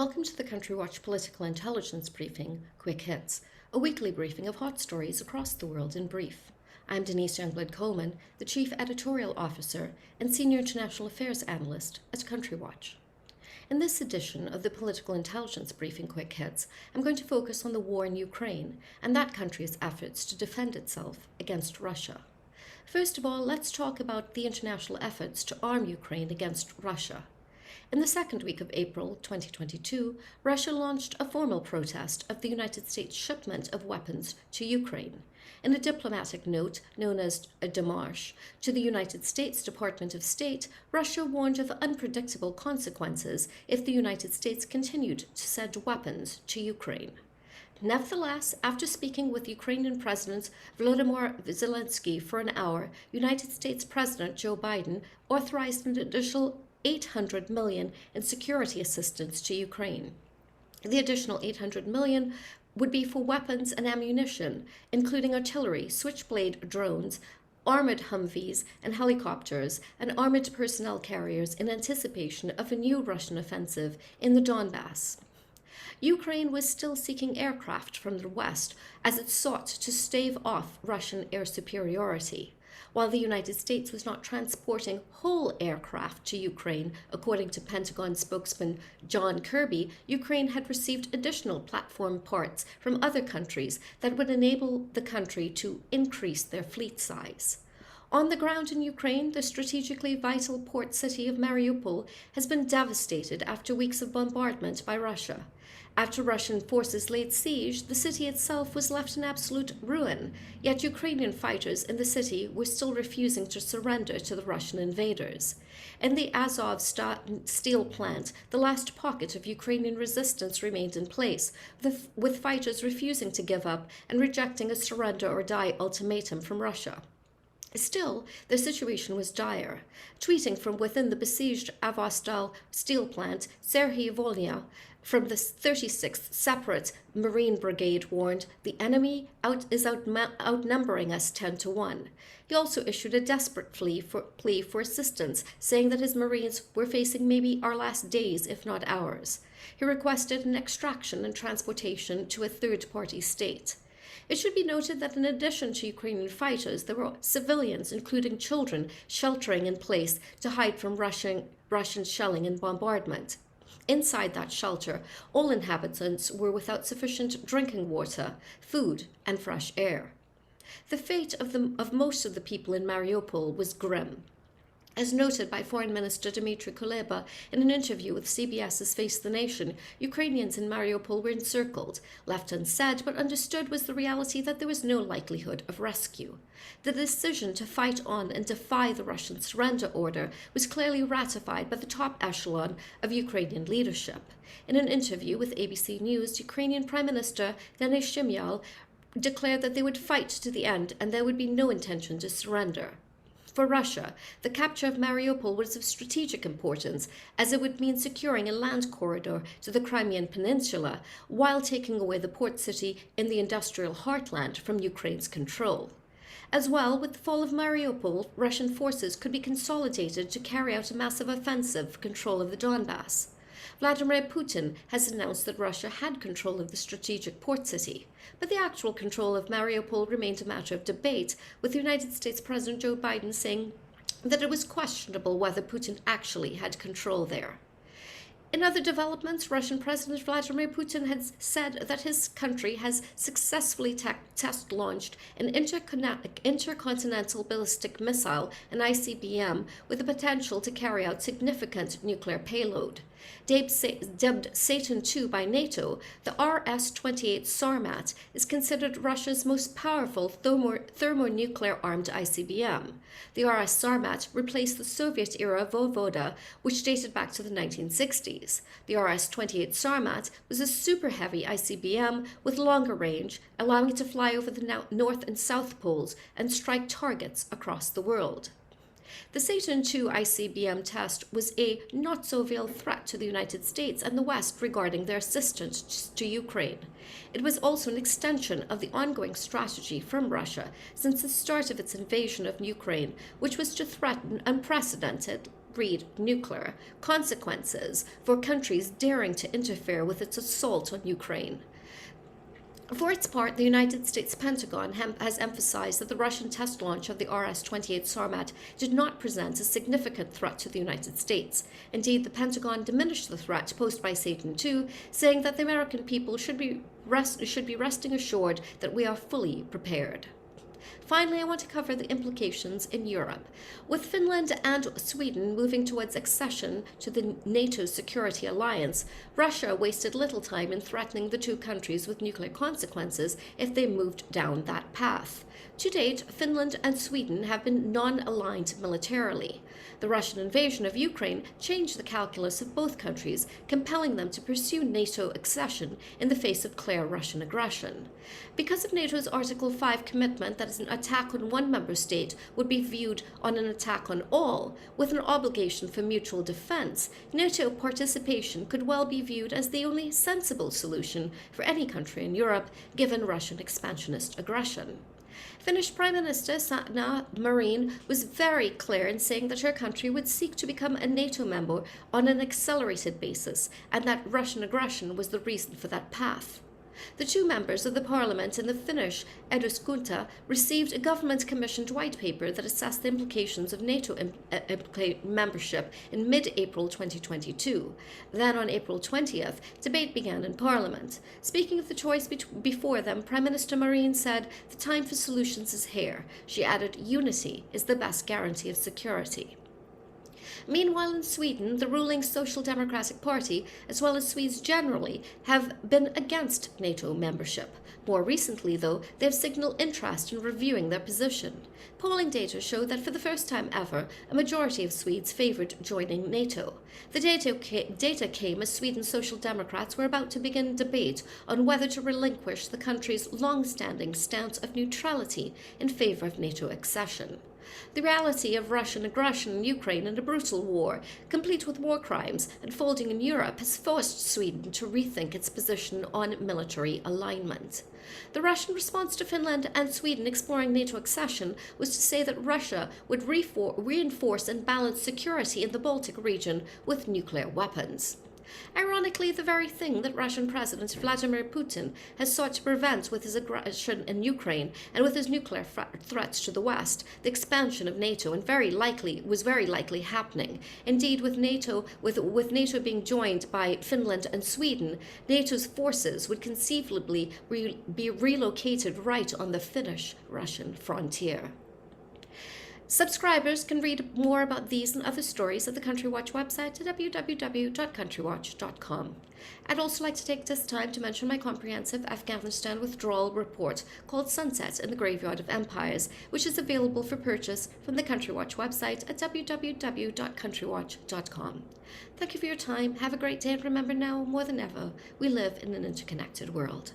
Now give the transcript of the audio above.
Welcome to the Country Watch Political Intelligence Briefing, Quick Hits, a weekly briefing of hot stories across the world in brief. I'm Denise Youngblood-Coleman, the Chief Editorial Officer and Senior International Affairs Analyst at Country Watch. In this edition of the Political Intelligence Briefing Quick Hits, I'm going to focus on the war in Ukraine and that country's efforts to defend itself against Russia. First of all, let's talk about the international efforts to arm Ukraine against Russia. In the second week of April 2022, Russia launched a formal protest of the United States' shipment of weapons to Ukraine. In a diplomatic note known as a démarche to the United States Department of State, Russia warned of unpredictable consequences if the United States continued to send weapons to Ukraine. Nevertheless, after speaking with Ukrainian President Volodymyr Zelensky for an hour, United States President Joe Biden authorized an additional $800 million in security assistance to Ukraine. The additional $800 million would be for weapons and ammunition, including artillery, switchblade drones, armored Humvees and helicopters, and armored personnel carriers in anticipation of a new Russian offensive in the Donbass. Ukraine was still seeking aircraft from the West as it sought to stave off Russian air superiority. While the United States was not transporting whole aircraft to Ukraine, according to Pentagon spokesman John Kirby, Ukraine had received additional platform parts from other countries that would enable the country to increase their fleet size. On the ground in Ukraine, the strategically vital port city of Mariupol has been devastated after weeks of bombardment by Russia. After Russian forces laid siege, the city itself was left in absolute ruin, yet Ukrainian fighters in the city were still refusing to surrender to the Russian invaders. In the Azov steel plant, the last pocket of Ukrainian resistance remained in place, with fighters refusing to give up and rejecting a surrender or die ultimatum from Russia. Still, their situation was dire. Tweeting from within the besieged Azovstal steel plant, Serhiy Volnya from the 36th Separate Marine Brigade warned, "The enemy is outnumbering us 10-1. He also issued a desperate plea for assistance, saying that his Marines were facing maybe our last days, if not hours. He requested an extraction and transportation to a third-party state. It should be noted that in addition to Ukrainian fighters, there were civilians, including children, sheltering in place to hide from Russian shelling and bombardment. Inside that shelter, all inhabitants were without sufficient drinking water, food, and fresh air. The fate of most of the people in Mariupol was grim. As noted by Foreign Minister Dmitry Kuleba in an interview with CBS's Face the Nation, Ukrainians in Mariupol were encircled. Left unsaid but understood was the reality that there was no likelihood of rescue. The decision to fight on and defy the Russian surrender order was clearly ratified by the top echelon of Ukrainian leadership. In an interview with ABC News, Ukrainian Prime Minister Denis Shmyhal declared that they would fight to the end and there would be no intention to surrender. For Russia, the capture of Mariupol was of strategic importance, as it would mean securing a land corridor to the Crimean Peninsula while taking away the port city in the industrial heartland from Ukraine's control. As well, with the fall of Mariupol, Russian forces could be consolidated to carry out a massive offensive for control of the Donbass. Vladimir Putin has announced that Russia had control of the strategic port city, but the actual control of Mariupol remained a matter of debate, with United States President Joe Biden saying that it was questionable whether Putin actually had control there. In other developments, Russian President Vladimir Putin has said that his country has successfully test-launched an intercontinental ballistic missile, an ICBM, with the potential to carry out significant nuclear payload. Dubbed Satan II by NATO, the RS-28 Sarmat is considered Russia's most powerful thermonuclear-armed ICBM. The RS Sarmat replaced the Soviet-era Voyvoda, which dated back to the 1960s. The RS-28 Sarmat was a super-heavy ICBM with longer range, allowing it to fly over the North and South Poles and strike targets across the world. The Satan II ICBM test was a not-so-veiled threat to the United States and the West regarding their assistance to Ukraine. It was also an extension of the ongoing strategy from Russia since the start of its invasion of Ukraine, which was to threaten unprecedented, read nuclear, consequences for countries daring to interfere with its assault on Ukraine. For its part, the United States Pentagon has emphasized that the Russian test launch of the RS-28 Sarmat did not present a significant threat to the United States. Indeed, the Pentagon diminished the threat posed by Satan II, saying that the American people should be resting assured that we are fully prepared. Finally, I want to cover the implications in Europe. With Finland and Sweden moving towards accession to the NATO security alliance, Russia wasted little time in threatening the two countries with nuclear consequences if they moved down that path. To date, Finland and Sweden have been non-aligned militarily. The Russian invasion of Ukraine changed the calculus of both countries, compelling them to pursue NATO accession in the face of clear Russian aggression. Because of NATO's Article 5 commitment that an attack on one member state would be viewed on an attack on all, with an obligation for mutual defense, NATO participation could well be viewed as the only sensible solution for any country in Europe, given Russian expansionist aggression. Finnish Prime Minister Sanna Marin was very clear in saying that her country would seek to become a NATO member on an accelerated basis, and that Russian aggression was the reason for that path. The two members of the parliament in the Finnish Eduskunta received a government-commissioned white paper that assessed the implications of NATO membership in mid-April 2022. Then on April 20th, debate began in parliament. Speaking of the choice before them, Prime Minister Marin said, "The time for solutions is here." She added, "Unity is the best guarantee of security." Meanwhile, in Sweden, the ruling Social Democratic Party, as well as Swedes generally, have been against NATO membership. More recently, though, they have signaled interest in reviewing their position. Polling data show that for the first time ever, a majority of Swedes favored joining NATO. The data came as Sweden's Social Democrats were about to begin debate on whether to relinquish the country's long-standing stance of neutrality in favor of NATO accession. The reality of Russian aggression in Ukraine and a brutal war, complete with war crimes, unfolding in Europe has forced Sweden to rethink its position on military alignment. The Russian response to Finland and Sweden exploring NATO accession was to say that Russia would reinforce and balance security in the Baltic region with nuclear weapons. Ironically, the very thing that Russian President Vladimir Putin has sought to prevent with his aggression in Ukraine and with his nuclear threats to the West, the expansion of NATO, was very likely happening. Indeed, with NATO being joined by Finland and Sweden, NATO's forces would conceivably be relocated right on the Finnish-Russian frontier. Subscribers can read more about these and other stories at the Country Watch website at www.countrywatch.com. I'd also like to take this time to mention my comprehensive Afghanistan withdrawal report called Sunset in the Graveyard of Empires, which is available for purchase from the Country Watch website at www.countrywatch.com. Thank you for your time, have a great day, and remember now, more than ever, we live in an interconnected world.